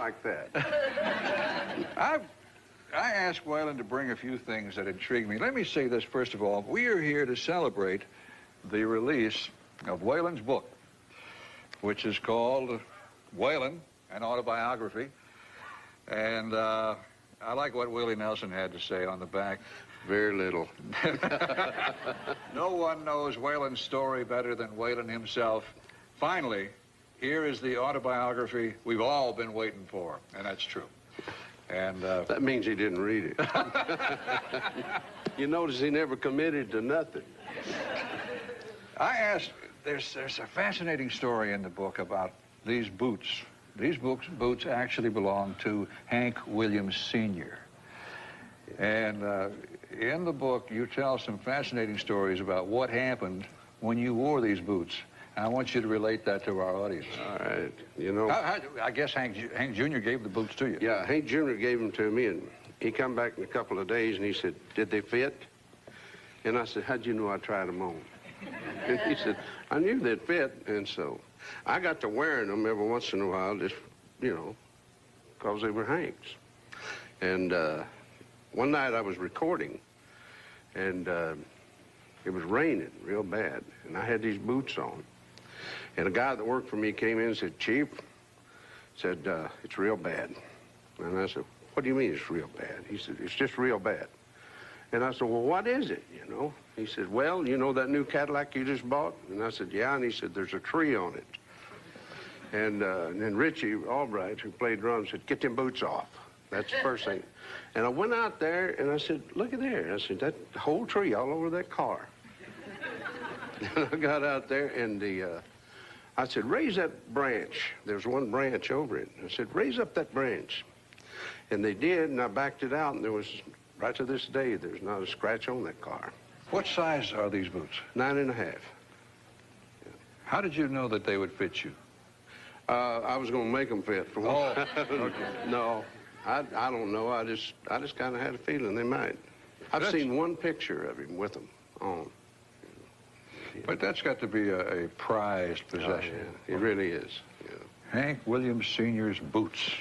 like that. I asked Waylon to bring a few things that intrigue me. Let me say this first of all. We are here to celebrate the release of Waylon's book, which is called Waylon, an Autobiography. And I like what Willie Nelson had to say on the back. Very little. No one knows Waylon's story better than Waylon himself. Finally, here is the autobiography we've all been waiting for, and that's true. And that means he didn't read it. You notice he never committed to nothing. I asked, there's a fascinating story in the book about these boots. These boots actually belong to Hank Williams Sr. And in the book, you tell some fascinating stories about what happened when you wore these boots. I want you to relate that to our audience. All right. You know, I guess Hank Jr. gave the boots to you. Yeah, Hank Jr. gave them to me, and he come back in a couple of days, and he said, did they fit? And I said, how'd you know I tried them on? And he said, I knew they'd fit, and so I got to wearing them every once in a while, just, you know, because they were Hank's. And one night I was recording, and it was raining real bad, and I had these boots on. And a guy that worked for me came in and said, Chief, said, it's real bad. And I said, what do you mean it's real bad? He said, it's just real bad. And I said, well, what is it, you know? He said, well, you know that new Cadillac you just bought? And I said, yeah. And he said, there's a tree on it. And then Richie Albright, who played drums, said, get them boots off. That's the first thing. And I went out there, and I said, look at there. I said, that whole tree all over that car. And I got out there, and I said, raise that branch. There's one branch over it. I said, raise up that branch. And they did, and I backed it out, and there was, right to this day, there's not a scratch on that car. What size are these boots? 9.5. Yeah. How did you know that they would fit you? I was going to make them fit. For one. Oh, okay. No, I don't know. I just kind of had a feeling they might. I've seen one picture of him with them on. But that's got to be a prized possession. Oh, yeah. It really is. Yeah. Hank Williams Sr.'s boots.